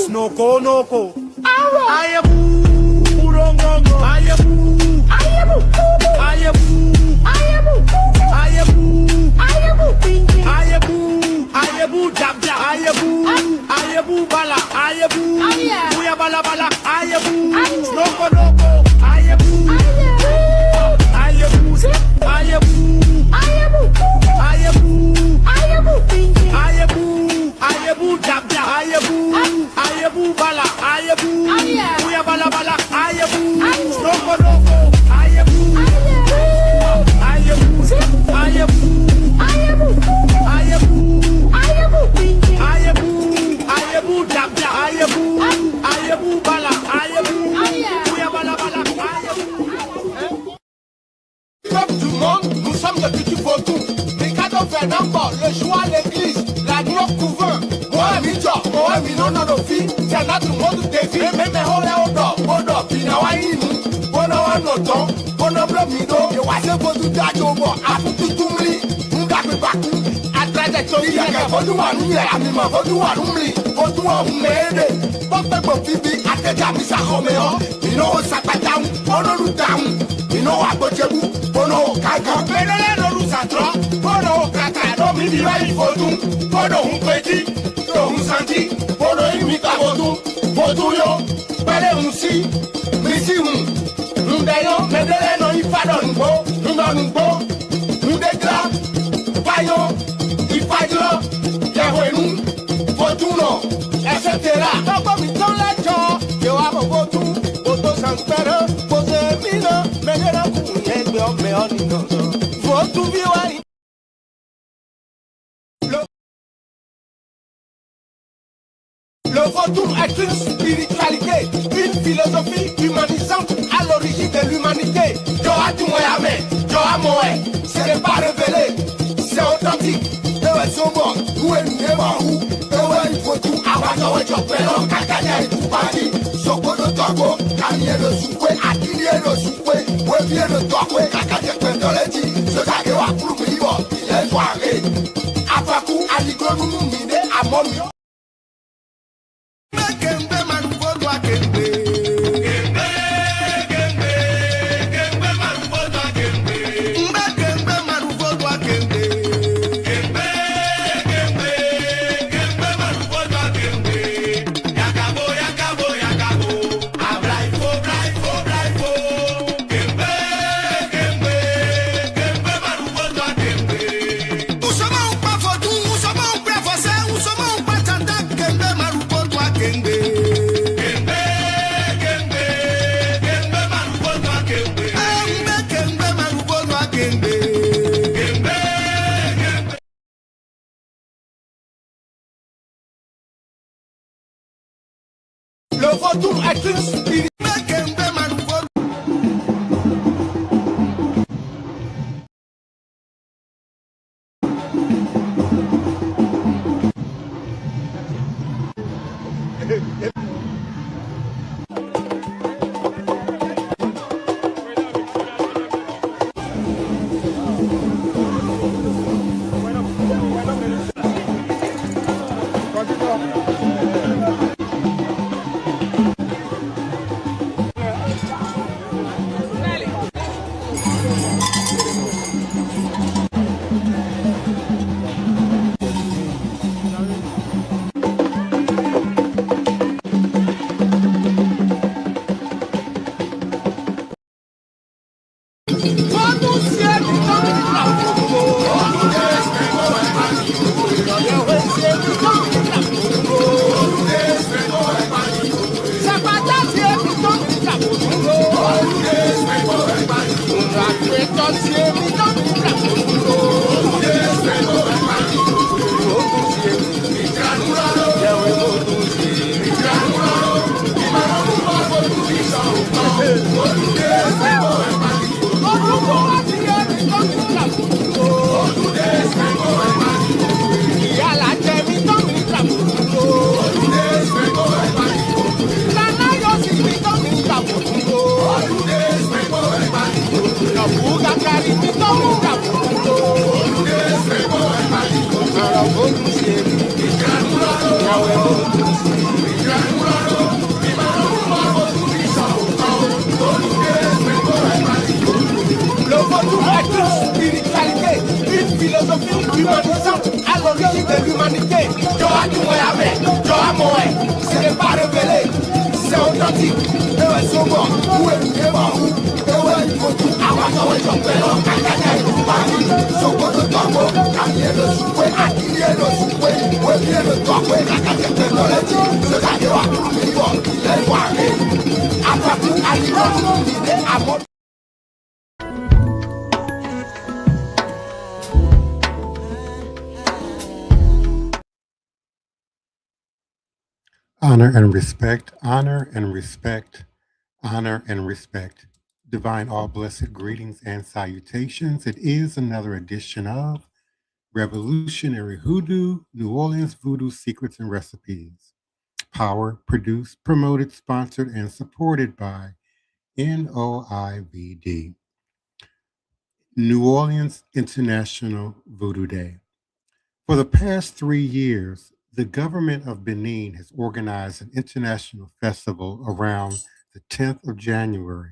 Snoko noko. Ayabu. Urongongo. Ayabu. Ayabu. Ayabu. Ayabu. Ayabu. Ayabu. Ayabu. Ayabu. Jab jab. Ayabu. Ayabu bala. Ayabu. Buya bala bala. Ayabu. Snoko noko. Ayabu. Ayabu. Ayabu. Ayabu. Ayabu. Ayabu. Ayabu. Ayabu jab jab. Ayabu. Ayabu bala. Ayabu. Buya bala bala. Ayabu. Snoko noko. Ayabu. Ayabu. Ayabu. Ayabu. Ayabu. Ayabu. Ayabu. Ayabu jab jab. Ayabu. Ayabu bala. Ayabu. Buya bala bala. Ayabu. Comme tout le monde, nous sommes de petits Vodou. Les cadeaux Fernand, le joie, l'église, la nuit au couvent. Moi, Mijo, moi, Minono, nos filles, c'est notre monde de vie. Même les Hole Odo, Bodo, Pinawaïnu, Bono Anoton, Bono Blomido, et Wase Vodou Dajobo, Afutu Tumli, Mungape Baku, à trajectorie, Yaga Vodou Anoumli, Amima Vodou Anoumli, Vodou Anoumli, Bope Bofibi, Ateja Misa Romeo, Mino Sapataou, Bono Lutaou, Mino Abochebu, Bono Kaka, Benele no Lusatro, Bono Kaka, no Midiwa Vodou, Bono Humpeti, un santi, Bono Imita Vodou, Vodou yo, Pele Unsi, Misi Ndeyo, Medele no Ifado Nbo, Nbo, Ndegra, Payo, Ifadlo, Yahwenu, Vodou no, etc. Toko mi ton la jo, yo amo Vodou, Vodou Sankpere, Pose Mino, Medele Kunye, me onino, Vodou viwa. Le Vodou est une spiritualité, une philosophie humanisante à l'origine de l'humanité. Joa Tumoyame, Joa Moé, ce n'est pas révélé, c'est authentique. Ewe Sobo, Uwe Nemahu, Ewe Vodou, Awajawe Jopelo, Kakanya et Tupati, Sokono Togo, Kamie le Soukwe, Akilie le Soukwe, Webie le Tokwe, Kakanya Pendoleti, Sotagewa Kulumibo, il est soiré. Apakou, Aligonu Mine, Amomio. Le Vodou est une spiritualité. àwọn akọ̀wé jọ̀pẹ̀ lọ kájájà ìlú parí sokoto tọ́kọ kàmí èlò sùpé àkìrí èlò sùpé wébí èlò tọ́kọ kàkàjẹ́ tẹ̀lọ́lẹ́jì sọ́kàdé wà kàmí bọ̀ lẹ́nu àrẹ àpapọ̀ àyíkọ́ ìdè àmọ́. Honor and respect, honor and respect, honor and respect. Divine all blessed greetings and salutations. It is another edition of Revolutionary Hoodoo, New Orleans Voodoo Secrets and Recipes. Power, produced, promoted, sponsored, and supported by NOIVD. New Orleans International Voodoo Day. For the past 3 years, the government of Benin has organized an international festival around the 10th of January,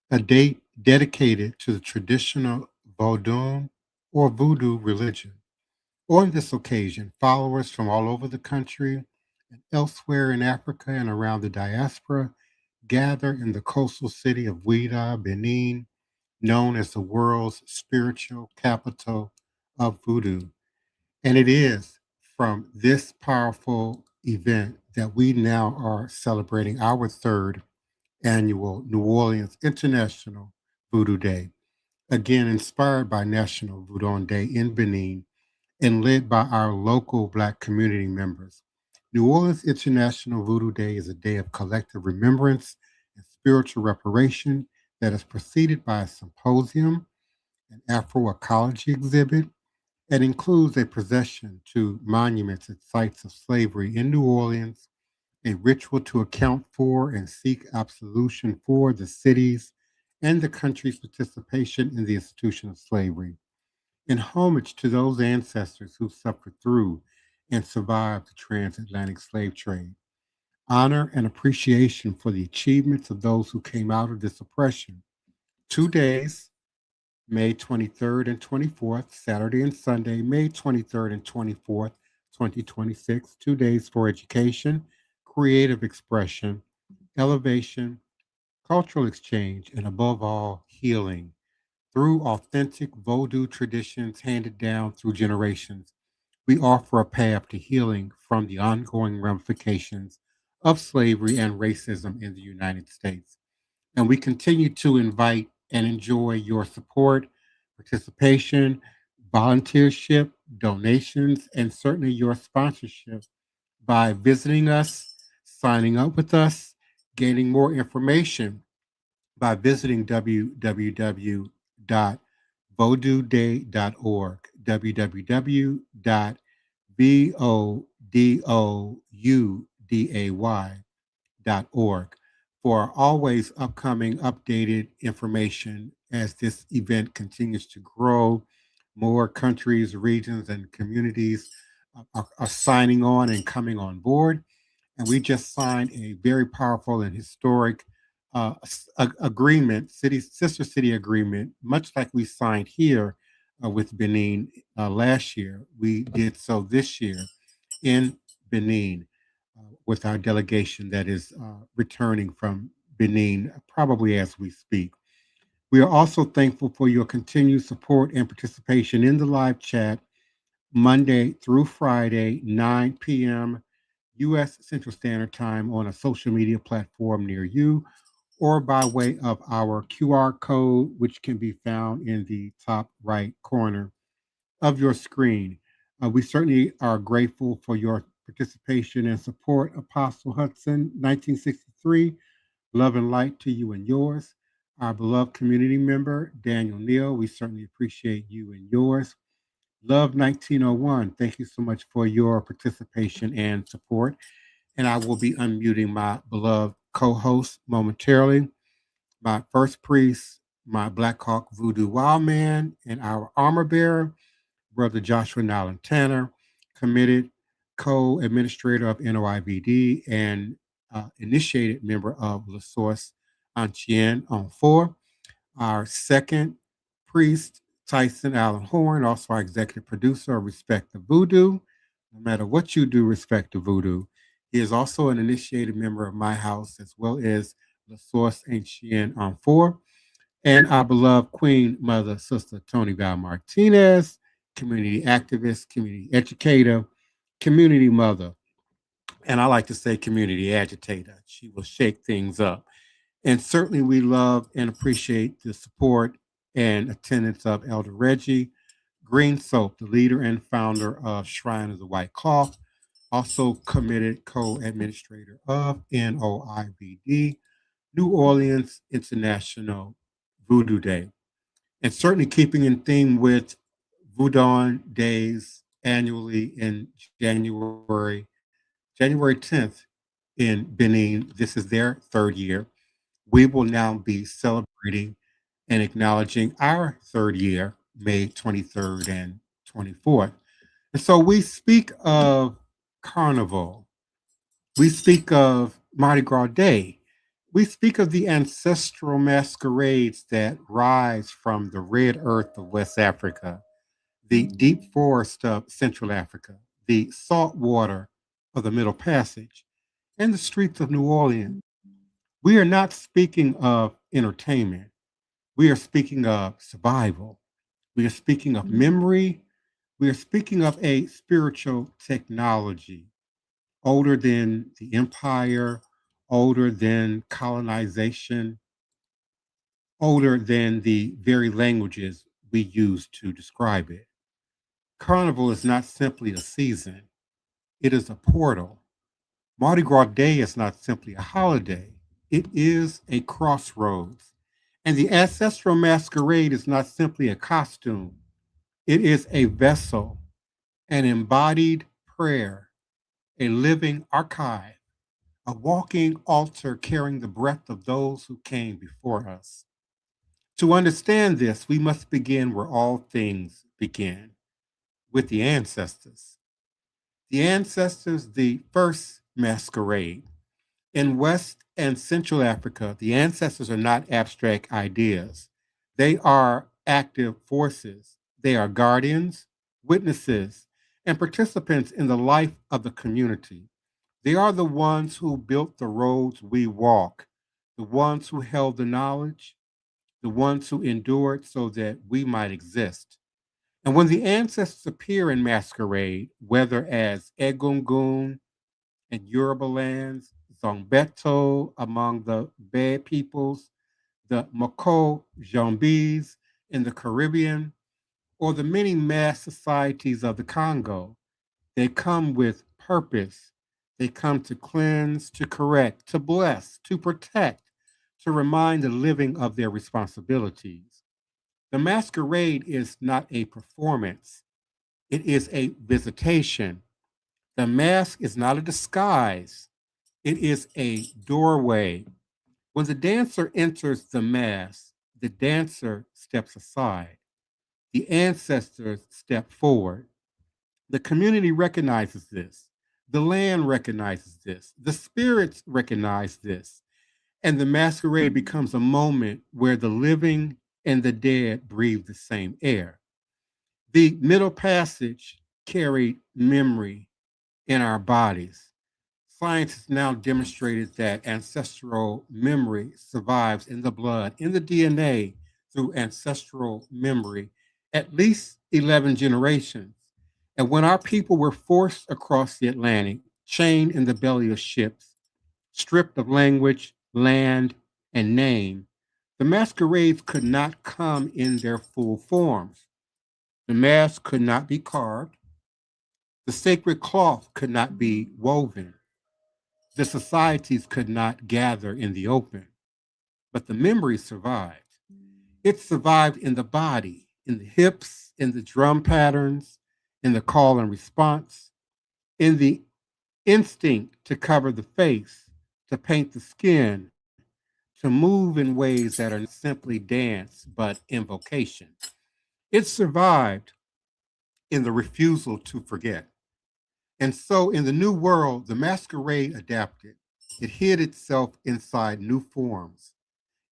a date dedicated to the traditional Vodou or Voodoo religion. On this occasion, followers from all over the country and elsewhere in Africa and around the diaspora gather in the coastal city of Ouidah, Benin, known as the world's spiritual capital of Voodoo. And it is from this powerful event that we now are celebrating our third annual New Orleans International Voodoo Day, again inspired by National Voodoo Day in Benin and led by our local Black community members. New Orleans International Voodoo Day is a day of collective remembrance and spiritual reparation that is preceded by a symposium, an Afro-ecology exhibit, and includes a procession to monuments and sites of slavery in New Orleans, a ritual to account for and seek absolution for the city's and the country's participation in the institution of slavery, in homage to those ancestors who suffered through and survived the transatlantic slave trade. Honor and appreciation for the achievements of those who came out of this oppression. 2 days, May 23rd and 24th, Saturday and Sunday, May 23rd and 24th, 2026, 2 days for education, creative expression, elevation, cultural exchange, and above all, healing through authentic Vodou traditions handed down through generations. We offer a path to healing from the ongoing ramifications of slavery and racism in the United States. And we continue to invite and enjoy your support, participation, volunteership, donations, and certainly your sponsorship by visiting us, signing up with us, gaining more information by visiting www.vodouday.org, www.vodouday.org for always upcoming updated information as this event continues to grow. More countries, regions, and communities are signing on and coming on board. And we just signed a very powerful and historic agreement, sister city agreement, much like we signed here with Benin last year. We did so this year in Benin with our delegation that is returning from Benin, probably as we speak. We are also thankful for your continued support and participation in the live chat Monday through Friday, 9 p.m. U.S. Central Standard Time on a social media platform near you or by way of our QR code, which can be found in the top right corner of your screen. We certainly are grateful for your participation and support. Apostle Hudson, 1963, love and light to you and yours. Our beloved community member, Daniel Neal, we certainly appreciate you and yours. Love 1901, thank you so much for your participation and support. And I will be unmuting my beloved co-host momentarily, my first priest, my Black Hawk Voodoo Wild Man, and our armor bearer, Brother Joshua Nylan Tanner, committed co-administrator of NOIVD and initiated member of La Source Ancien on 4. Our second priest, Tyson Allen Horn, also our executive producer of Respect the Voodoo. No matter what you do, respect the Voodoo. He is also an initiated member of my house as well as La Source Ancien on 4. and our beloved Queen Mother, Sister Toni Martinez, community activist, community educator, community mother, and I like to say community agitator. She will shake things up. And certainly we love and appreciate the support and attendance of Elder Reggie Green Soap, the leader and founder of Shrine of the White Cloth, also committed co-administrator of NOIVD, New Orleans International Voodoo Day. And certainly keeping in theme with Voodoo Days annually in January 10th in Benin. This is their third year. We will now be celebrating and acknowledging our third year, May 23rd and 24th. And so we speak of Carnival, we speak of Mardi Gras Day, we speak of the ancestral masquerades that rise from the red earth of West Africa, the deep forest of Central Africa, the salt water of the Middle Passage, and the streets of New Orleans. We are not speaking of entertainment. We are speaking of survival. We are speaking of memory. We are speaking of a spiritual technology older than the empire, older than colonization, older than the very languages we use to describe it. Carnival is not simply a season, it is a portal. Mardi Gras Day is not simply a holiday, it is a crossroads. And the ancestral masquerade is not simply a costume, it is a vessel, an embodied prayer, a living archive, a walking altar carrying the breath of those who came before us. To understand this, we must begin where all things begin, with the ancestors. The ancestors, the first masquerade. In West and Central Africa, the ancestors are not abstract ideas. They are active forces. They are guardians, witnesses, and participants in the life of the community. They are the ones who built the roads we walk, the ones who held the knowledge, the ones who endured so that we might exist. And when the ancestors appear in masquerade, whether as Egungun in Yoruba lands, Zombeto among the Bear peoples, the Mako Jambis in the Caribbean, or the many mass societies of the Congo, they come with purpose. They come to cleanse, to correct, to bless, to protect, to remind the living of their responsibilities. The masquerade is not a performance, it is a visitation. The mask is not a disguise, it is a doorway. When the dancer enters the mask, the dancer steps aside. The ancestors step forward. The community recognizes this. The land recognizes this. The spirits recognize this. And the masquerade becomes a moment where the living and the dead breathe the same air. The Middle Passage carried memory in our bodies. Science has now demonstrated that ancestral memory survives in the blood, in the DNA, through ancestral memory, at least 11 generations. And when our people were forced across the Atlantic, chained in the belly of ships, stripped of language, land, and name, the masquerades could not come in their full forms. The mask could not be carved. The sacred cloth could not be woven. The societies could not gather in the open. But the memory survived. It survived in the body, in the hips, in the drum patterns, in the call and response, in the instinct to cover the face, to paint the skin, to move in ways that are not simply dance, but invocation. It survived in the refusal to forget. And so in the new world, the masquerade adapted. It hid itself inside new forms.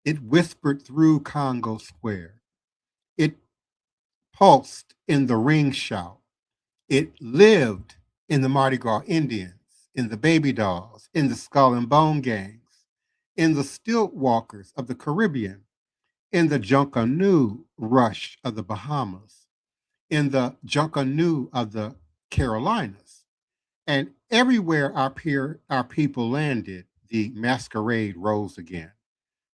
It whispered through Congo Square. It pulsed in the ring shout. It lived in the Mardi Gras Indians, in the baby dolls, in the skull and bone gangs, in the stilt walkers of the Caribbean. in the Junkanoo rush of the Bahamas, in the Junkanoo of the Carolinas. And everywhere our people landed, the masquerade rose again.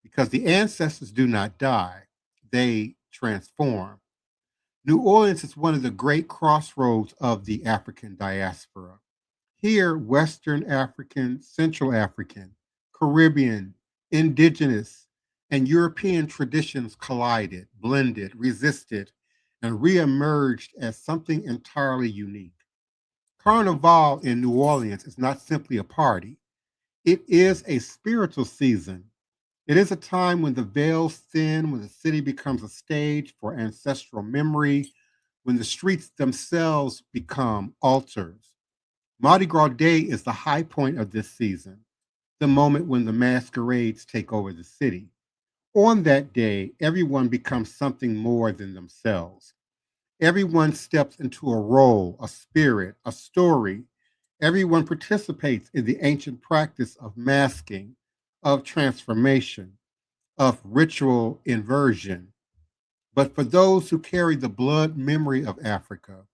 Because the ancestors do not die, they transform. New Orleans is one of the great crossroads of the African diaspora. Here, Western African, Central African, Caribbean, indigenous, and European traditions collided, blended, resisted, and reemerged as something entirely unique. Carnival in New Orleans is not simply a party, it is a spiritual season. It is a time when the veils thin, when the city becomes a stage for ancestral memory, when the streets themselves become altars. Mardi Gras Day is the high point of this season, the moment when the masquerades take over the city. On that day, everyone becomes something more than themselves. Everyone steps into a role, a spirit, a story. Everyone participates in the ancient practice of masking, of transformation, of ritual inversion. But for those who carry the blood memory of Africa,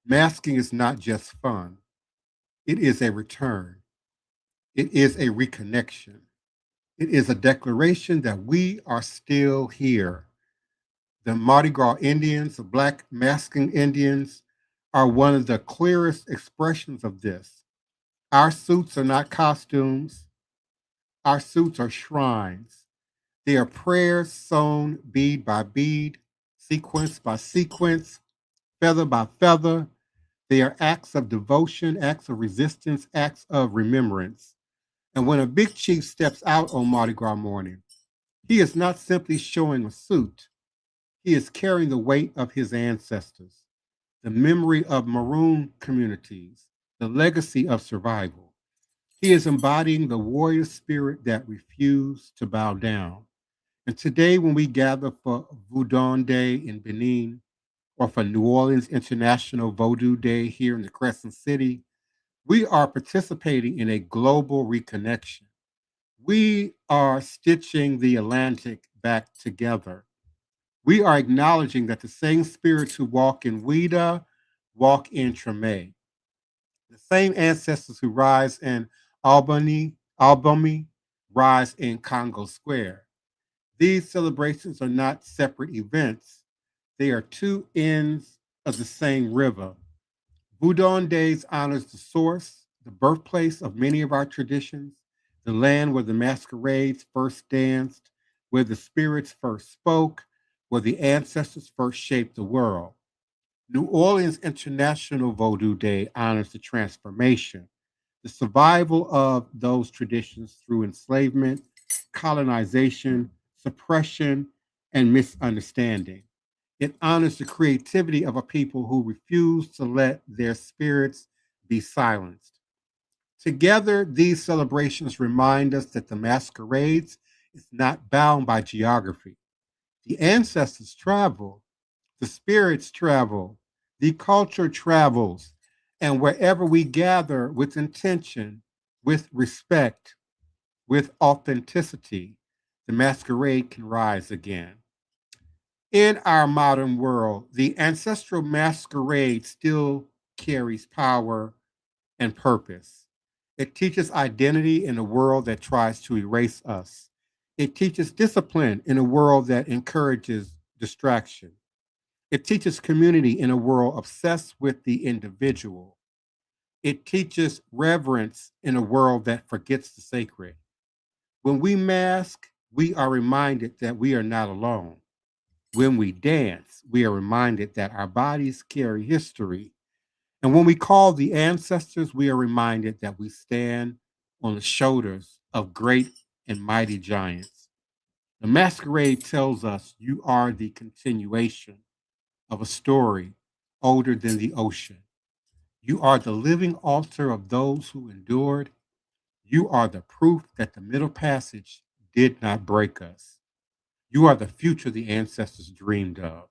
masking is not just fun. It is a return. It is a reconnection. It is a declaration that we are still here. The Mardi Gras Indians, the Black masking Indians, are one of the clearest expressions of this. Our suits are not costumes. Our suits are shrines. They are prayers sewn bead by bead, sequence by sequence, feather by feather. They are acts of devotion, acts of resistance, acts of remembrance. And when a big chief steps out on Mardi Gras morning, he is not simply showing a suit. He is carrying the weight of his ancestors, the memory of maroon communities, the legacy of survival. He is embodying the warrior spirit that refused to bow down. And today, when we gather for Voodoo Day in Benin, or for New Orleans International Vodou Day here in the Crescent City, we are participating in a global reconnection. We are stitching the Atlantic back together. We are acknowledging that the same spirits who walk in Ouida walk in Treme. The same ancestors who rise in Albany rise in Congo Square. These celebrations are not separate events. They are two ends of the same river. Voodoo Days honors the source, the birthplace of many of our traditions, the land where the masquerades first danced, where the spirits first spoke, where the ancestors first shaped the world. New Orleans International Vodou Day honors the transformation, the survival of those traditions through enslavement, colonization, suppression, and misunderstanding. It honors the creativity of a people who refuse to let their spirits be silenced. Together, these celebrations remind us that the masquerades is not bound by geography. The ancestors travel, the spirits travel, the culture travels, and wherever we gather with intention, with respect, with authenticity, the masquerade can rise again. In our modern world, the ancestral masquerade still carries power and purpose. It teaches identity in a world that tries to erase us. It teaches discipline in a world that encourages distraction. It teaches community in a world obsessed with the individual. It teaches reverence in a world that forgets the sacred. When we mask, we are reminded that we are not alone. When we dance, we are reminded that our bodies carry history. And when we call the ancestors, we are reminded that we stand on the shoulders of great and mighty giants. The masquerade tells us you are the continuation of a story older than the ocean. You are the living altar of those who endured. You are the proof that the Middle Passage did not break us. You are the future the ancestors dreamed of.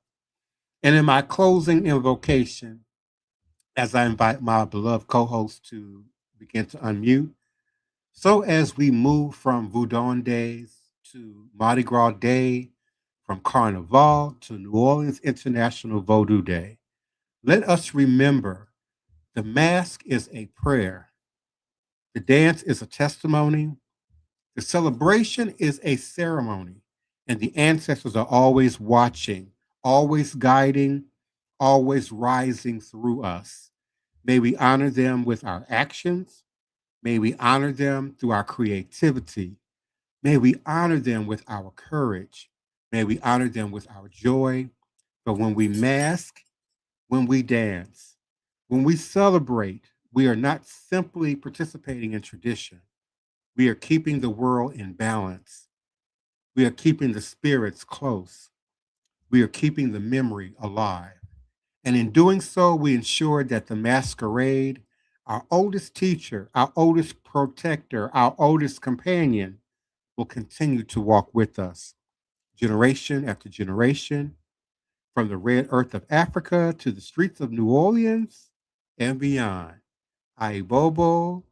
And in my closing invocation, as I invite my beloved co-host to begin to unmute, so as we move from Voodoo Days to Mardi Gras Day, from Carnival to New Orleans International Voodoo Day. Let us remember the mask is a prayer, the dance is a testimony, the celebration is a ceremony, and the ancestors are always watching, always guiding, always rising through us. May we honor them with our actions. May we honor them through our creativity. May we honor them with our courage. May we honor them with our joy. But when we mask, when we dance, when we celebrate, we are not simply participating in tradition. We are keeping the world in balance. We are keeping the spirits close. We are keeping the memory alive. And in doing so, we ensure that the masquerade, our oldest teacher, our oldest protector, our oldest companion, will continue to walk with us, generation after generation, from the red earth of Africa to the streets of New Orleans and beyond. AYIBOBO,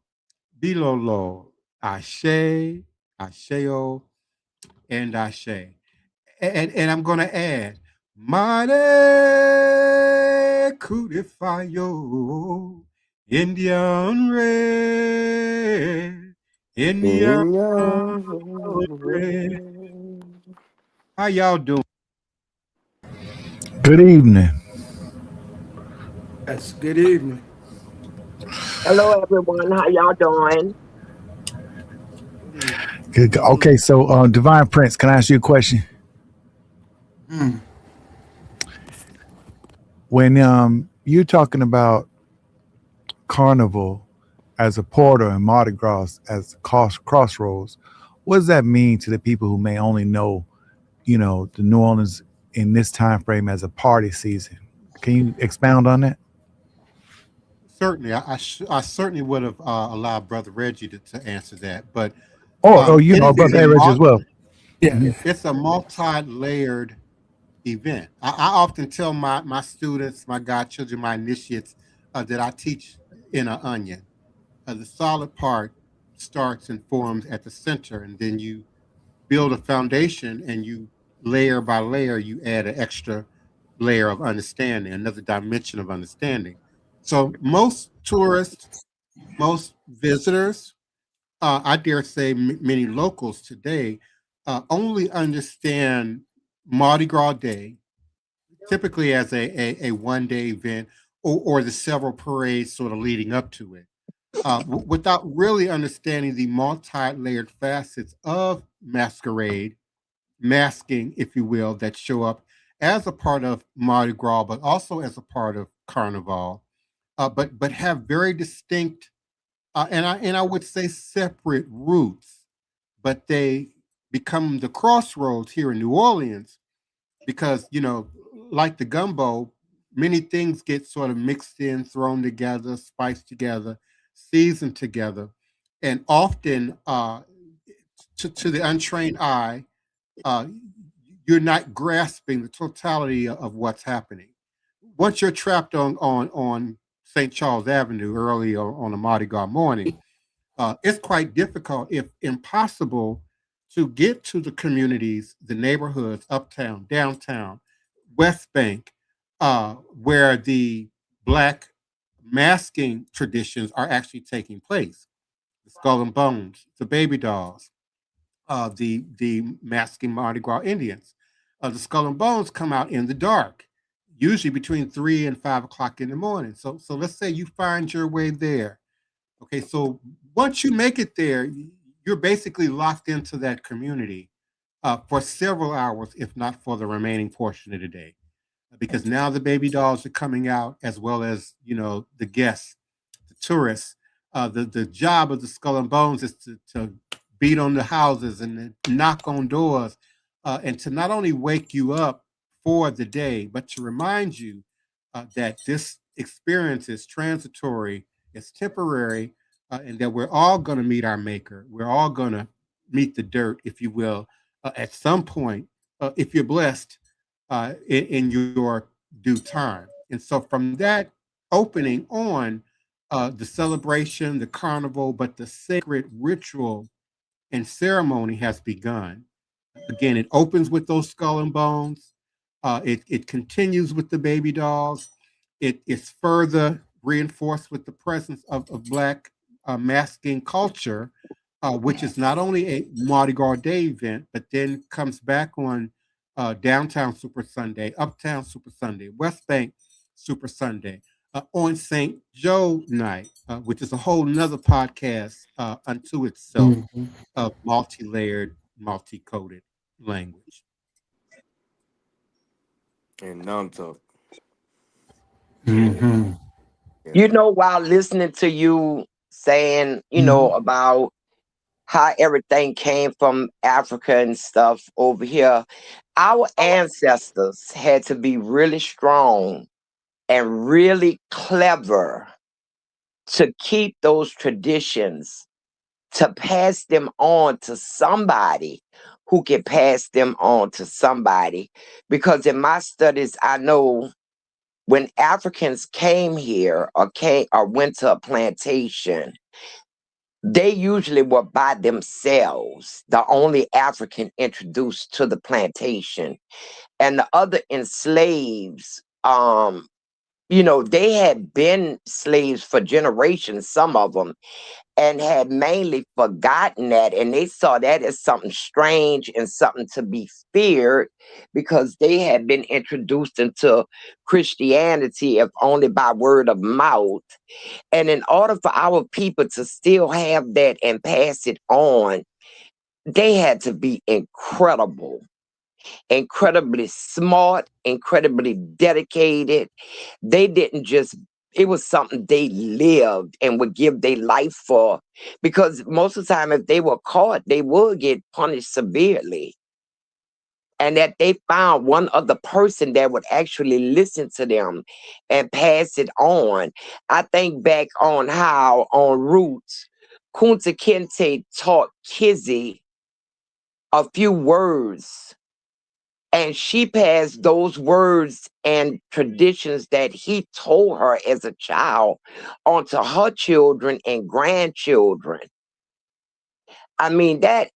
Bilolo, Ashe, Asheo, and Ashe. And I'm going to add, Mare Kudifayo, Indian Red, Indian Red. How y'all doing? Good evening. Yes, good evening. Hello, everyone. How y'all doing? Good. Okay, so Divine Prince, can I ask you a question? When you're talking about Carnival as a portal and Mardi Gras as a crossroads, what does that mean to the people who may only know, the New Orleans in this time frame as a party season? Can you expound on that? Certainly, I certainly would have allowed Brother Reggie to answer that, but Brother Reggie as well. Yeah. it's a multi-layered event. I often tell my students, my godchildren, my initiates, that I teach in an onion. The solid part starts and forms at the center, and then you build a foundation, and you layer by layer, you add an extra layer of understanding, another dimension of understanding. So most tourists, most visitors, I dare say many locals today, only understand Mardi Gras Day, typically as a one-day event, or the several parades sort of leading up to it, without really understanding the multi-layered facets of masquerade, masking, if you will, that show up as a part of Mardi Gras, but also as a part of Carnival, but have very distinct and I would say separate roots, but they become the crossroads here in New Orleans because like the gumbo, many things get sort of mixed in, thrown together, spiced together, seasoned together, and often to the untrained eye, uh, you're not grasping the totality of what's happening. Once you're trapped on St. Charles Avenue early on a Mardi Gras morning, it's quite difficult, if impossible, to get to the communities, the neighborhoods, uptown, downtown, West Bank, where the Black masking traditions are actually taking place. The Skull and Bones, the Baby Dolls, the masking Mardi Gras Indians. The Skull and Bones come out in the dark, usually between 3 and 5 o'clock in the morning. So let's say you find your way there. Okay, so once you make it there, you're basically locked into that community for several hours, if not for the remaining portion of the day, because now the baby dolls are coming out, as well as the guests, the tourists. The job of the Skull and Bones is to beat on the houses and knock on doors, and to not only wake you up for the day, but to remind you that this experience is transitory, it's temporary, and that we're all going to meet our maker. We're all going to meet the dirt, if you will, at some point, if you're blessed, in your due time. And so from that opening on, the celebration, the carnival, but the sacred ritual and ceremony has begun. Again, it opens with those skull and bones. It continues with the baby dolls. It is further reinforced with the presence of Black masking culture, which is not only a Mardi Gras Day event, but then comes back on Downtown Super Sunday, Uptown Super Sunday, West Bank Super Sunday, on St. Joe night, which is a whole nother podcast unto itself of multi-layered, multi-coded language. And now talk. You know, while listening to you saying, about how everything came from Africa and stuff over here, our ancestors had to be really strong and really clever to keep those traditions, to pass them on to somebody who can pass them on to somebody. Because in my studies, I know when Africans came here or went to a plantation, they usually were by themselves, the only African introduced to the plantation. And the other enslaves, they had been slaves for generations, some of them, and had mainly forgotten that. And they saw that as something strange and something to be feared because they had been introduced into Christianity, if only by word of mouth. And in order for our people to still have that and pass it on, they had to be incredibly smart, incredibly dedicated. They didn't just, it was something they lived and would give their life for. Because most of the time, if they were caught, they would get punished severely. And that they found one other person that would actually listen to them and pass it on. I think back on how on Roots, Kunta Kinte taught Kizzy a few words, and she passed those words and traditions that he told her as a child onto her children and grandchildren. I mean, that,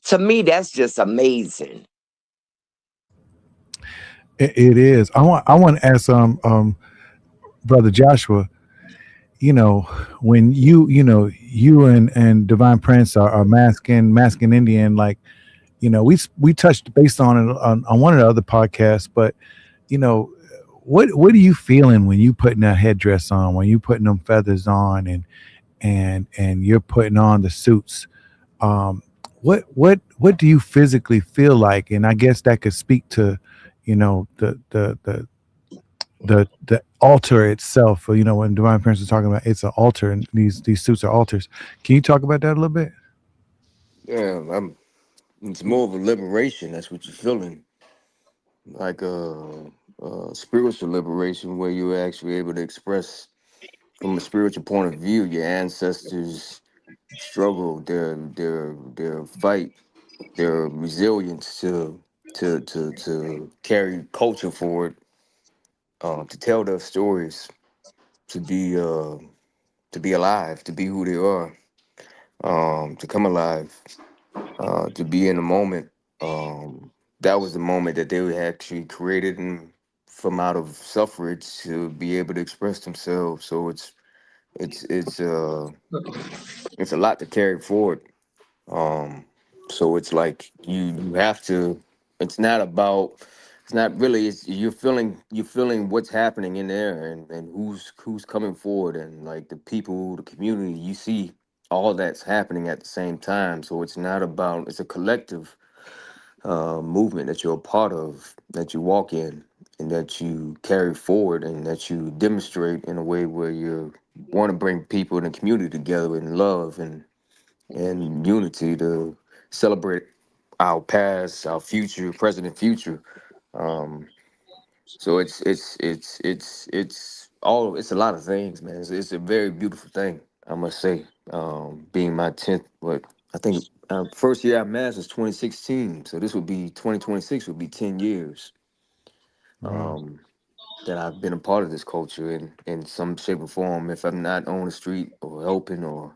to me, that's just amazing. It is. I want to ask brother Joshua. When you and Divine Prince are masking Indian, like, we touched based on it on one of the other podcasts, but you know what are you feeling when you putting that headdress on, when you putting them feathers on, and you're putting on the suits? um what do you physically feel like? And I guess that could speak to the altar itself. When Divine Prince is talking about it's an altar, and these suits are altars. Can you talk about that a little bit? Yeah, it's more of a liberation. That's what you're feeling. Like spiritual liberation, where you're actually able to express from a spiritual point of view your ancestors' struggle, their fight, their resilience to carry culture forward, to tell their stories, to be alive, to be who they are, to come alive, to be in the moment. That was the moment that they were actually created and from out of suffrage to be able to express themselves. So it's it's uh it's a lot to carry forward. So it's like you have to. It's not about. It's not really. It's you're feeling what's happening in there, and who's coming forward, and like the people, the community. You see all that's happening at the same time. So it's not about. It's a collective movement that you're a part of, that you walk in, and that you carry forward, and that you demonstrate in a way where you want to bring people in the community together in love and unity to celebrate our past, our future, present, and future. Um, so it's a lot of things, man. It's a very beautiful thing, I must say. Being my 10th, what I think first year I mass was 2016, so this would be 2026 would be 10 years Wow. um, that I've been a part of this culture in some shape or form. If I'm not on the street or helping or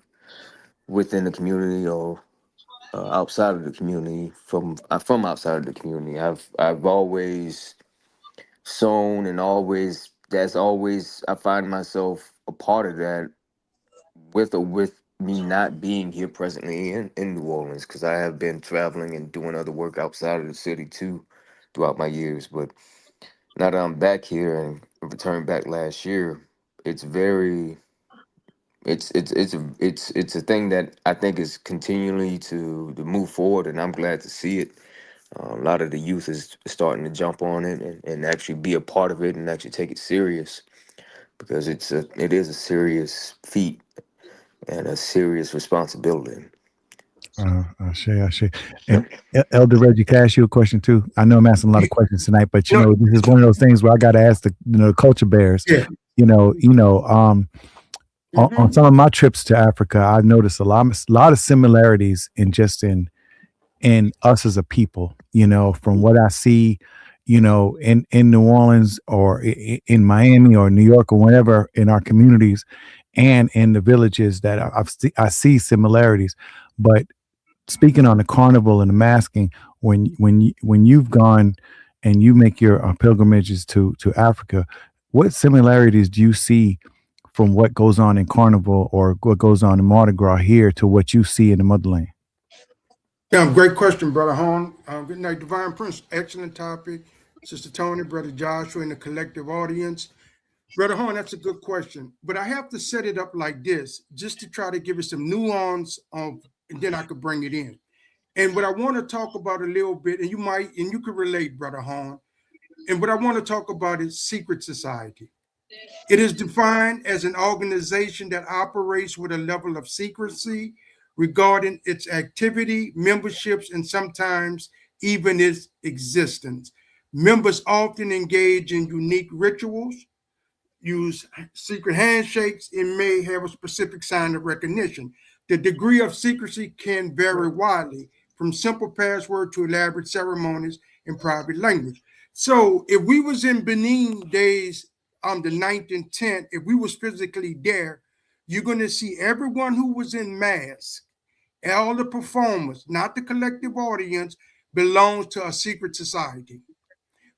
within the community or outside of the community. From outside of the community, I've always sown, and always I find myself a part of that, with me not being here presently in New Orleans, because I have been traveling and doing other work outside of the city too throughout my years. But now that I'm back here and returned back last year, it's very it's a thing that I think is continually to move forward, and I'm glad to see it. A lot of the youth is starting to jump on it and actually be a part of it and actually take it serious, because it is a serious feat and a serious responsibility. I see. And Elder Reggie, can I ask you a question too? I know I'm asking a lot of questions tonight, but you know, this is one of those things where I got to ask the culture bears. Yeah. On some of my trips to Africa, I've noticed a lot of similarities in us as a people. You know, from what I see, you know, in New Orleans or in Miami or New York or wherever in our communities, and in the villages that I see similarities, but speaking on the carnival and the masking, when you've gone and you make your pilgrimages to Africa, what similarities do you see from what goes on in carnival or what goes on in Mardi Gras here to what you see in the motherland? Yeah, great question, Brother Horn. Good night, Divine Prince. Excellent topic. Sister Toni, Brother Joshua, and the collective audience. Brother Horn, that's a good question. But I have to set it up like this, just to try to give it some nuance and then I could bring it in. And what I want to talk about a little bit, and you could relate, Brother Horn. And what I want to talk about is secret society. It is defined as an organization that operates with a level of secrecy regarding its activity, memberships, and sometimes even its existence. Members often engage in unique rituals, use secret handshakes, and may have a specific sign of recognition. The degree of secrecy can vary widely, from simple password to elaborate ceremonies in private language. So if we was in Benin days on the 9th and 10th, if we was physically there, you're going to see everyone who was in mass, all the performers, not the collective audience, belongs to a secret society.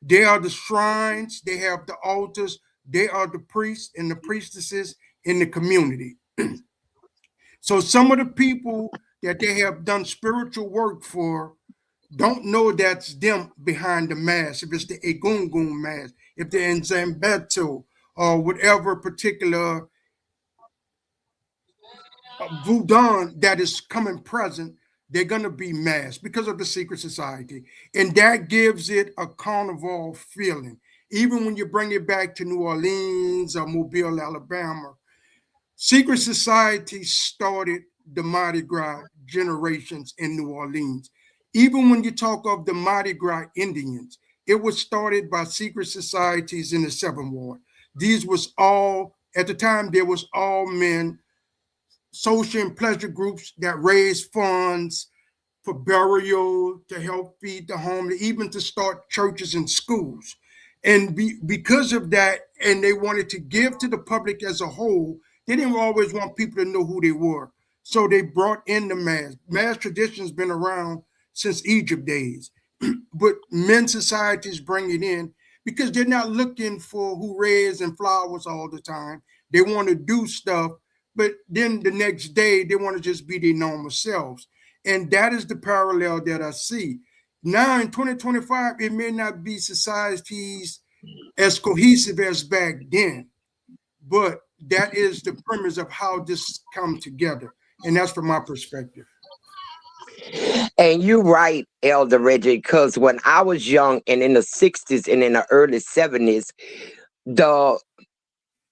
They are the shrines, they have the altars, they are the priests and the priestesses in the community. So some of the people that they have done spiritual work for don't know that's them behind the mask. If it's the Egungun mask, if they're in Zambeto or whatever particular Voodoo that is coming present, they're going to be masked because of the secret society. And that gives it a carnival feeling. Even when you bring it back to New Orleans or Mobile, Alabama, secret society started the Mardi Gras generations in New Orleans. Even when you talk of the Mardi Gras Indians, it was started by secret societies in the Seventh Ward. These was all, at the time, there was all men, social and pleasure groups that raised funds for burial, to help feed the homeless, even to start churches and schools. And because of that, and they wanted to give to the public as a whole, they didn't always want people to know who they were. So they brought in the mass. Mass tradition's been around since Egypt days, but men's societies bring it in because they're not looking for hoorays and flowers all the time. They want to do stuff, but then the next day they want to just be their normal selves. And that is the parallel that I see. Now in 2025, it may not be societies as cohesive as back then, but that is the premise of how this come together. And that's from my perspective. And you're right, Elder Reggie, because when I was young and in the 60s and in the early 70s, the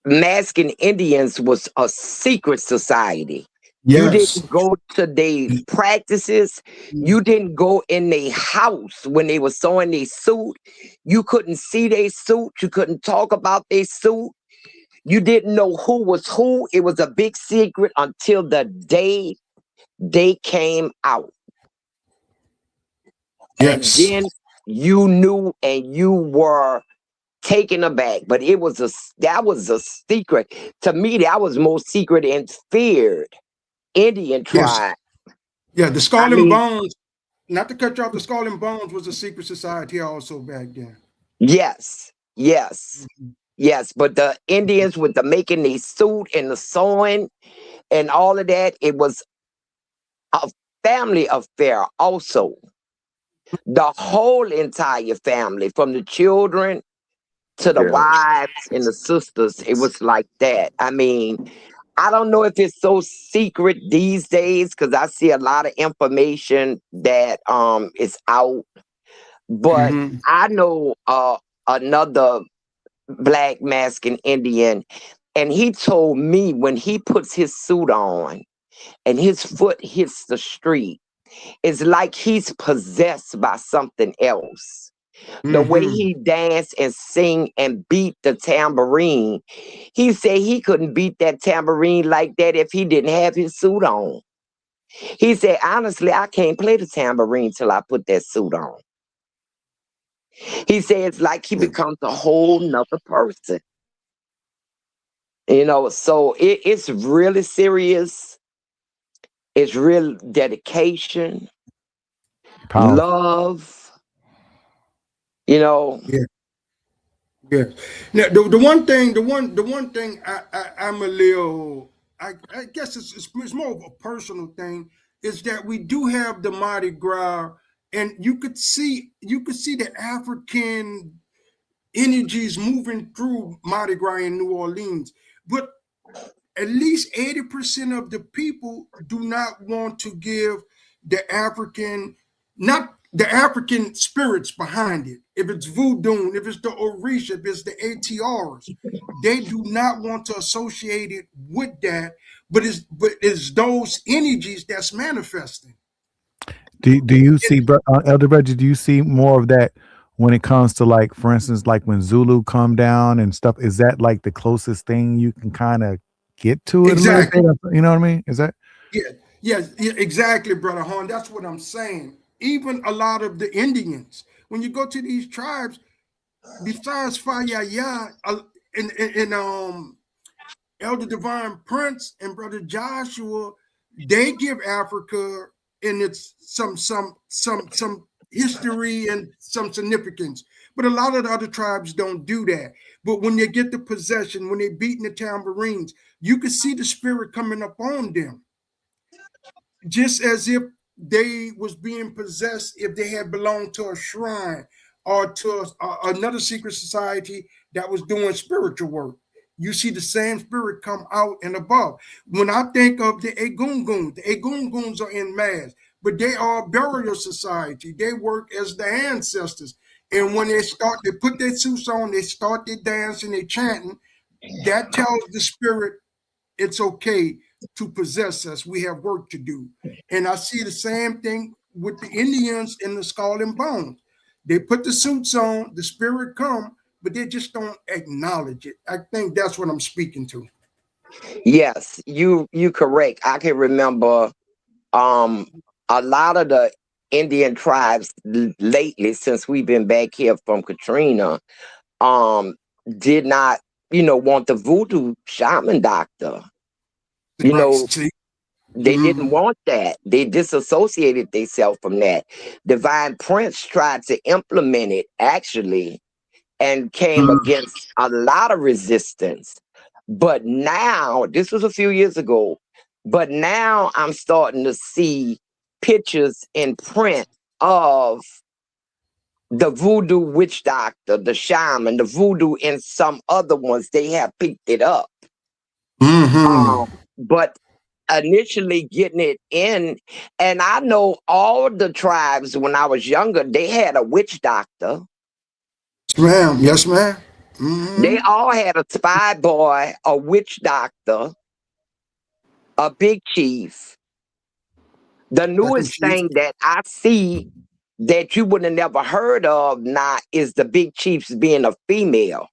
masking Indians was a secret society. Yes. You didn't go to their practices. You didn't go in their house when they were sewing their suit. You couldn't see their suit. You couldn't talk about their suit. You didn't know who was who. It was a big secret until the day they came out. Yes. And then you knew and you were taken aback. But that was a secret. To me, that was more secret and feared Indian tribe. Yeah, the I Skull and mean, Bones. Not to cut you off, the Skull and Bones was a secret society also back then. yes, yes, Mhm. yes. But the Indians with the making the suit and the sewing and all of that, it was a family affair also. The whole entire family, from the children to the Yeah. wives and the sisters, it was like that. I mean, I don't know if it's so secret these days because I see a lot of information that is out. But Mhm. I know another black masking Indian, and he told me when he puts his suit on and his foot hits the street, it's like he's possessed by something else. The way Mhm. he danced and sing and beat the tambourine, he said he couldn't beat that tambourine like that if he didn't have his suit on. He said, honestly, I can't play the tambourine till I put that suit on. He said it's like he becomes a whole nother person. So it's really serious. It's real dedication, Powerful. love, you know. Yeah. Yeah. Now the one thing I'm a little I guess it's more of a personal thing is that we do have the Mardi Gras and you could see the African energies moving through Mardi Gras in New Orleans. But at least 80% of the people do not want to give the African, not the African spirits behind it. If it's voodoo, if it's the Orisha, if it's the ATRs, they do not want to associate it with that, but it's those energies that's manifesting. Do you see, Elder Reggie? Do you see more of that when it comes to, like, for instance, like when Zulu come down and stuff? Is that like the closest thing you can kind of get to it a little Exactly. bit? You know what I mean? Is that Yeah, yeah, exactly, brother Horn. That's what I'm saying. Even a lot of the Indians, when you go to these tribes, besides Fayaya and Elder Divine Prince and Brother Joshua, they give Africa in its some history and some significance. But a lot of the other tribes don't do that. But when they get the possession, when they beating the tambourines, you can see the spirit coming up on them, just as if they was being possessed if they had belonged to a shrine or to another secret society that was doing spiritual work. You see the same spirit come out and above. When I think of the Egunguns are in mass, but they are a burial society. They work as the ancestors. And when they put their suits on, they start their dancing, they chanting. That tells the spirit it's okay to possess us. We have work to do. And I see the same thing with the Indians in the Skull and Bones. They put the suits on, the spirit come, but they just don't acknowledge it. I think that's what I'm speaking to. Yes, you correct. I can remember um a lot of the Indian tribes lately, since we've been back here from Katrina, um did not, want the voodoo shaman doctor. You Right. know, See? they didn't Mhm. want that. They disassociated themselves from that. Divine Prince tried to implement it actually and came Mhm. against a lot of resistance. But now, this was a few years ago, but now I'm starting to see pictures in print of the voodoo witch doctor, the shaman, the voodoo, and some other ones. They have picked it up. Mhm. But initially getting it in, and I know all the tribes when I was younger, they had a witch doctor. Yes, ma'am. Yes, ma'am. They Mhm. all had a spy boy, a witch doctor, a big chief. The Second newest chief. thing that I see that you would have never heard of now is the big chiefs being a female.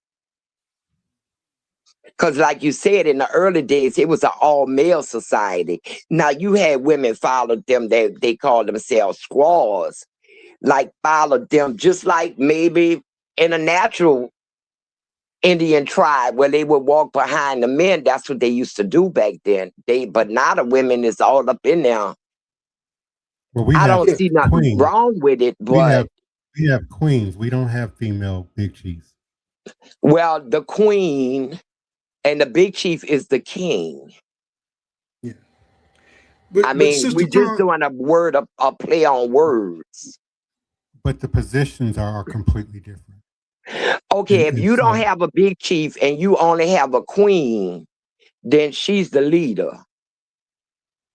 Because, like you said, in the early days, it was an all male society. Now, you had women followed them, they called themselves squaws, like followed them, just like maybe in a natural Indian tribe where they would walk behind the men. That's what they used to do back then. But now the women is all up in there Well, we I have don't see nothing queens. wrong with it, We but have queens. We don't have female big chiefs. well, the queen and the big chief is the king. Yeah. I But mean, Sister we just Toni, doing a play on words. But the positions are completely different. Okay, if And you don't so, have a big chief and you only have a queen, then she's the leader.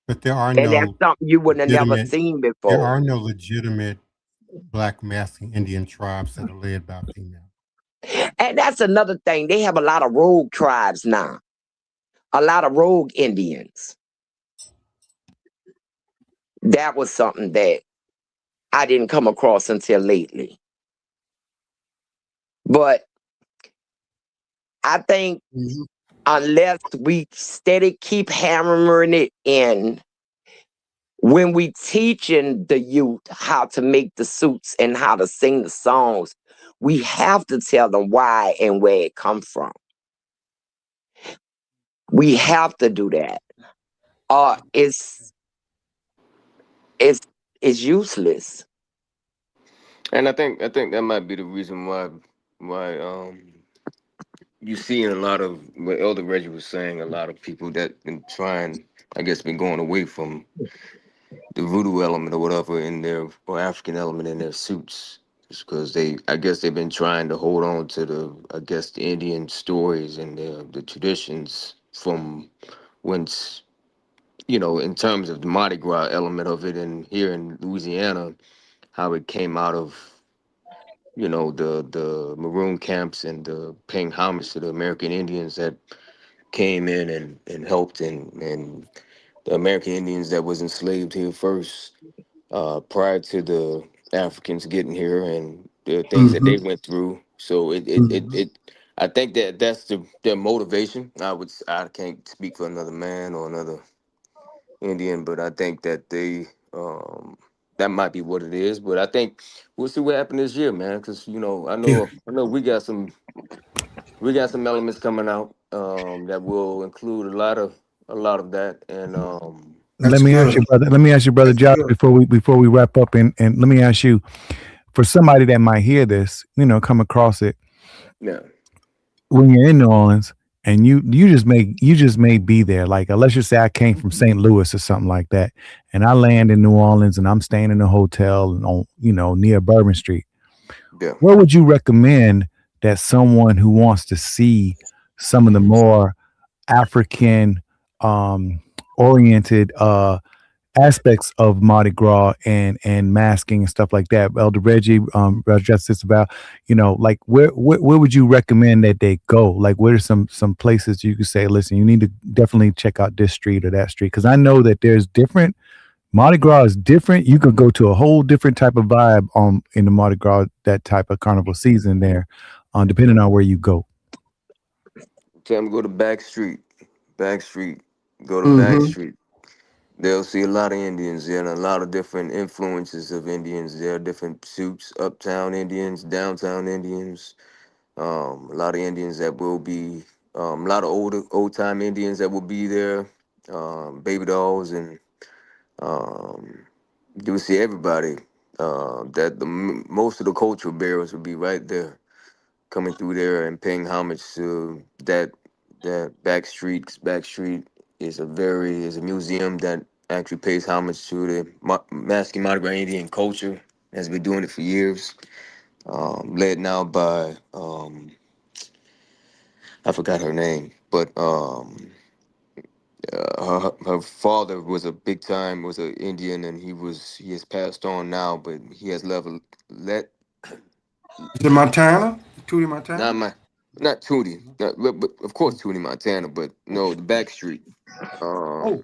but there are And that's no something you would have never legitimate, seen there before. are no legitimate Black masking Indian tribes that are led by female. And that's another thing. They have a lot of rogue tribes now. A lot of rogue Indians. That was something that I didn't come across until lately. But I think Mhm. unless we steady keep hammering it in, when we teaching the youth how to make the suits and how to sing the songs, we have to tell them why and where it comes from. We have to do that. It's useless. And I think that might be the reason why you see in a lot of what Elder Reggie was saying, a lot of people that been trying, I guess, been going away from the voodoo element or whatever in their, or African element in their suits, just because I guess they've been trying to hold on to the Indian stories and the traditions from whence, in terms of the Mardi Gras element of it, and here in Louisiana, how it came out of, the maroon camps and the paying homage to the American Indians that came in and helped, and the American Indians that was enslaved here first, prior to the Africans getting here, and the things that they went through. So I think that's their motivation. I can't speak for another man or another Indian, but I think that that might be what it is. But I think we'll see what happens this year, man. Because Yeah. I know we got some elements coming out that will include a lot of that, and That's good. Let me ask you, brother That's Josh, good. before we wrap up, and let me ask you, for somebody that might hear this, come across it yeah, when you're in New Orleans, and you just may be there. Like, let's just say I came from St. Louis or something like that, and I land in New Orleans, and I'm staying in a hotel on near Bourbon Street. yeah. What would you recommend that someone who wants to see some of the more African oriented aspects of Mardi Gras and masking and stuff like that? Elder Reggie, Justice, about like where would you recommend that they go? Like, what are some places you could say, listen, you need to definitely check out this street or that street? Because I know that there's different. Mardi Gras is different. You could go to a whole different type of vibe in the Mardi Gras, that type of carnival season there, depending on where you go. Tell them go to Back Street. Back Street. Go to Back Mm-hmm. Street. They'll see a lot of Indians there and a lot of different influences of Indians there, different suits, uptown Indians, downtown Indians, a lot of Indians that will be, a lot of old time Indians that will be there, baby dolls, and you will see everybody. Most of the cultural bearers will be right there, coming through there and paying homage to that back street. 'Cause Back Street is a museum that actually pays homage to the masking Mardi Gras Indian culture. Has been doing it for years. Led now by I forgot her name, but her father was a was an Indian, and he has passed on now, but he has let Is it Montana? Tootie not Montana? my not Tootie, but of course Tootie Montana, but no, the Back Street. Oh,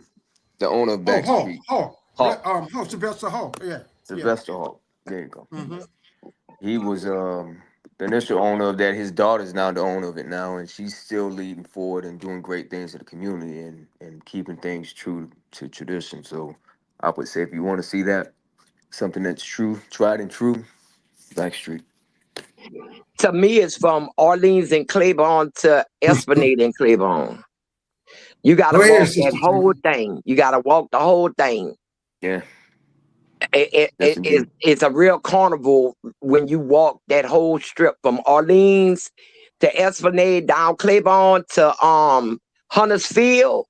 The owner of oh, Back Hall, Street, Hall. Hall, Sylvester Hall. Yeah, yeah. Sylvester Hall. There you go. Mm-hmm. He was the initial owner of that. His daughter's now the owner of it now, and she's still leading forward and doing great things in the community and keeping things true to tradition. So I would say, if you want to see that, something that's true, tried and true, Back Street. To me, it's from Orleans and Claiborne to Esplanade and Claiborne. You got to Go ahead, walk that Sister whole Toni. thing. You got to walk the whole thing. Yeah. Yes, indeed. It's a real carnival when you walk that whole strip from Orleans to Esplanade down Claiborne to Hunters Field.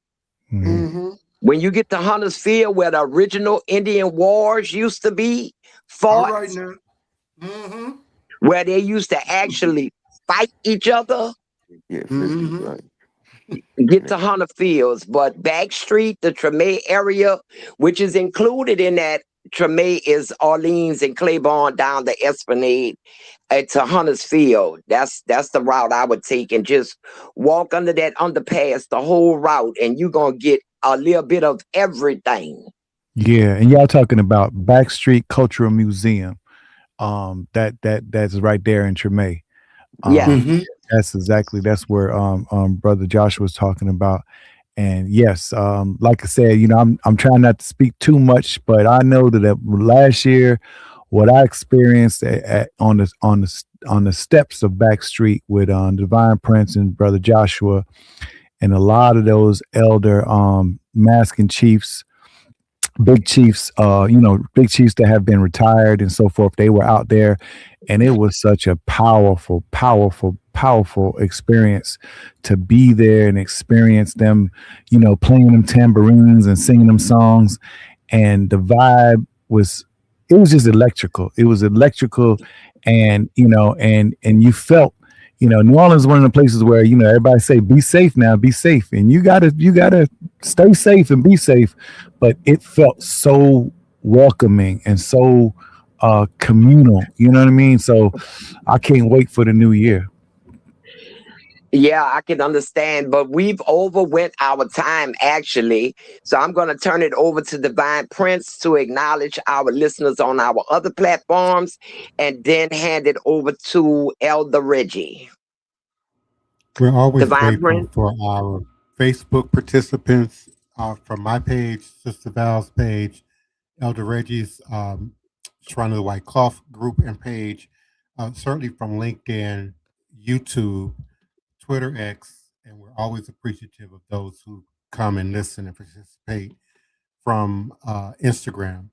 Mm-hmm. When you get to Hunters Field, where the original Indian wars used to be All fought, right now. Mm-hmm. where they used to actually fight each other. Yeah, physically, Mm-hmm. right. Get to Hunter Fields, but Back Street, the Treme area, which is included in that Treme, is Orleans and Claiborne down the Esplanade to Hunter's Field. That's the route I would take, and just walk under that underpass the whole route, and you're gonna get a little bit of everything. Yeah, and y'all talking about Backstreet Cultural Museum. That's right there in Treme. Yeah. Mm-hmm. That's where brother Joshua was talking about. And yes, like I said, I'm trying not to speak too much, but I know that last year, what I experienced on the steps of Backstreet with Divine Prince and brother Joshua, and a lot of those elder masking chiefs, big chiefs, big chiefs that have been retired and so forth. They were out there, and it was such a powerful, powerful, powerful experience to be there and experience them, playing them tambourines and singing them songs. And the vibe was just electrical. It was electrical, and and you felt, New Orleans is one of the places where, everybody say, be safe now, be safe. And you gotta stay safe and be safe. But it felt so welcoming and so communal. You know what I mean? So I can't wait for the new year. Yeah, I can understand, but we've overwent our time actually. So I'm going to turn it over to Divine Prince to acknowledge our listeners on our other platforms, and then hand it over to Elder Reggie. We're always Divine grateful Prince. for our Facebook participants, from my page, Sister Val's page, Elder Reggie's Shrine of the White Cloth group and page, certainly from LinkedIn, YouTube, Twitter, X, and we're always appreciative of those who come and listen and participate from Instagram.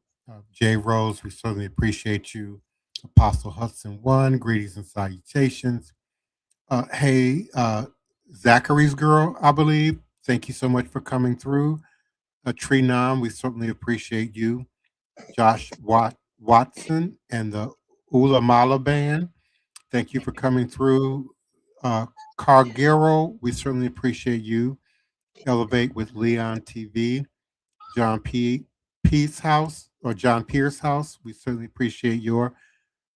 Jay Rose, we certainly appreciate you. Apostle Hudson One, greetings and salutations. Hey, Zachary's girl, I believe. Thank you so much for coming through. Tree Nam, we certainly appreciate you. Josh Watson and the Ula Mala Band, thank you for coming through. Cargero, we certainly appreciate you. Elevate with Leon TV. John Pierce House, we certainly appreciate your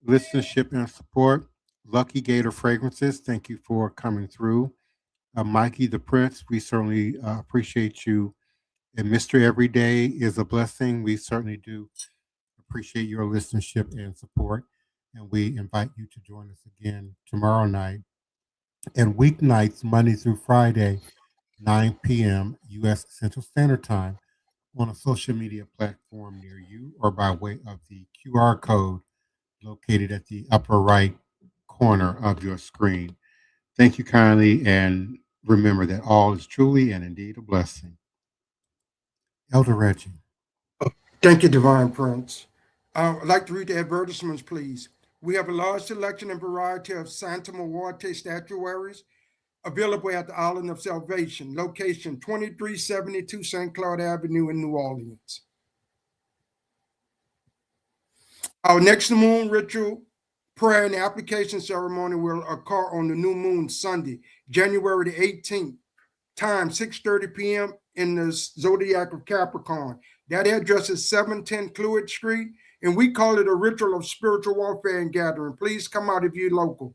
listenership and support. Lucky Gator Fragrances, thank you for coming through. Mikey the Prince, we certainly appreciate you. And Mystery Every Day is a blessing. We certainly do appreciate your listenership and support. And we invite you to join us again tomorrow night and weeknights, Monday through Friday, 9 p.m. U.S. Central Standard Time on a social media platform near you or by way of the QR code located at the upper right corner of your screen. Thank you kindly, and remember that all is truly and indeed a blessing. Elder Reggie. Thank you, Divine Prince. I'd like to read the advertisements, please. We have a large selection and variety of Santa Muerte statuaries available at the Island of Salvation, location 2372 St. Claude Avenue in New Orleans. Our next moon ritual prayer and application ceremony will occur on the new moon Sunday, January the 18th, time 6:30 p.m. in the zodiac of Capricorn. That address is 710 Cluid Street, and we call it a ritual of spiritual warfare and gathering. Please come out if you're local.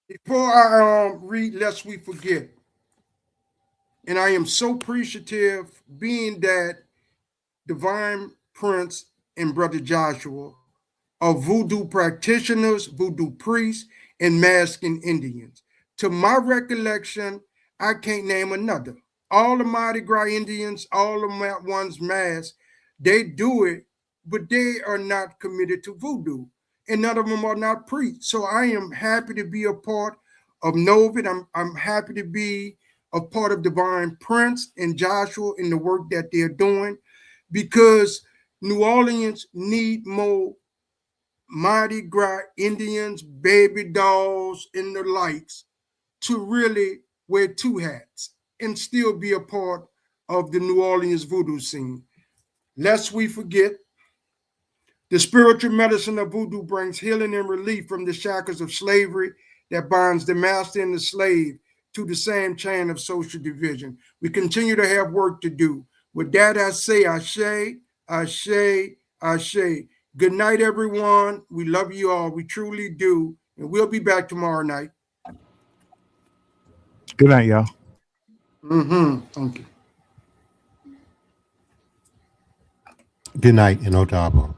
Before I read Lest We Forget, and I am so appreciative being that Divine Prince and Brother Joshua are voodoo practitioners, voodoo priests, and masking Indians. To my recollection, I can't name another. All the Mardi Gras Indians, all the ones masked, they do it, but they are not committed to voodoo. And none of them are not priests. So I am happy to be a part of NOIVD. I'm happy to be a part of Divine Prince and Joshua in the work that they're doing, because New Orleans need more Mardi Gras Indians, baby dolls, and the likes to really wear two hats and still be a part of the New Orleans voodoo scene. Lest we forget, the spiritual medicine of voodoo brings healing and relief from the shackles of slavery that binds the master and the slave to the same chain of social division. We continue to have work to do. With that, I say, ashe, ashe, ashe. Good night, everyone. We love you all. We truly do. And we'll be back tomorrow night. Good night, y'all. Thank you. Good night, in Odabo.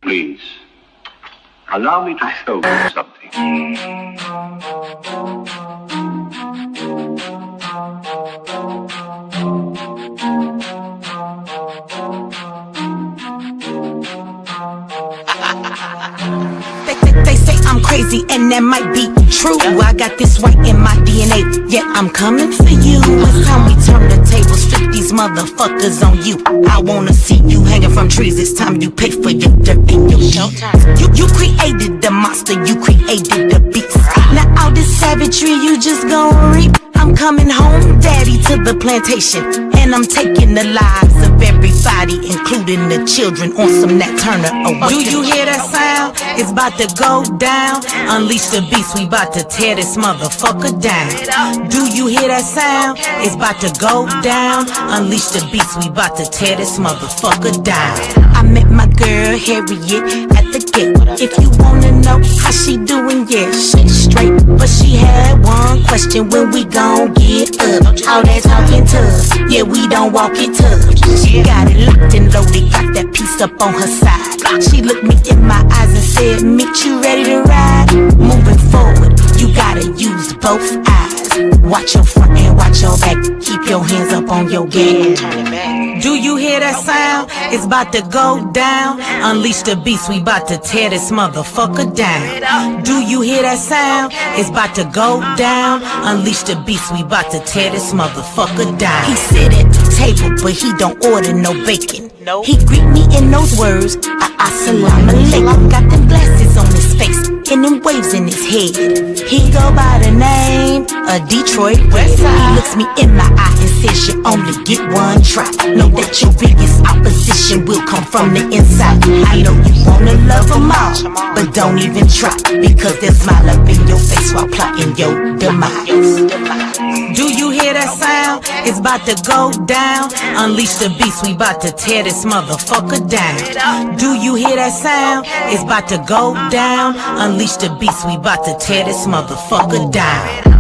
Please, allow me to show you something. They say I'm crazy, and that might be True, I got this right in my DNA. Yeah, I'm coming for you. It's time we turn the tables, flip these motherfuckers on you. I wanna see you hanging from trees. It's time you pay for your dirt and your showtime. You created the monster, you created the beast. Now all this savagery you just gon' reap. I'm coming home, daddy, to the plantation, and I'm taking the lives of everybody, including the children, on some Nat Turner. Do you hear that sound? It's about to go down. Unleash the beast, we about to tear this motherfucker down. Do you hear that sound? It's about to go down. Unleash the beast, we about to tear this motherfucker down. I met my girl Harriet at the gate. If you wanna know how she doing, yeah, she straight. But she had one question: when we gon' get up? All that talking tough, yeah, we don't walk it tough. She got it locked and loaded, got that piece up on her side. She looked me in my eyes and said, "Meet you ready to ride?" Moving forward, you gotta use both eyes. Watch your front and watch your back. Keep your hands up on your gas. Do you hear that sound? It's about to go down. Unleash the beast, we about to tear this motherfucker down. Do you hear that sound? It's about to go down. Unleash the beast, we about to tear this motherfucker down. He sit at the table, but he don't order no bacon. He greet me in those words, assalamu alaikum. Got them glasses on his face and them waves in his head. He go by the name of Detroit Red. He looks me in my eye and says, you only get one try. Know that your biggest opposition will come from the inside. I know you wanna love them all, but don't even try, because they'll smile up in your face while plotting your demise. Do you hear that sound? It's about to go down. Unleash the beast, we about to tear this motherfucker down. Do you hear that sound? It's about to go down. Unleash the beast, we about to tear this motherfucker down.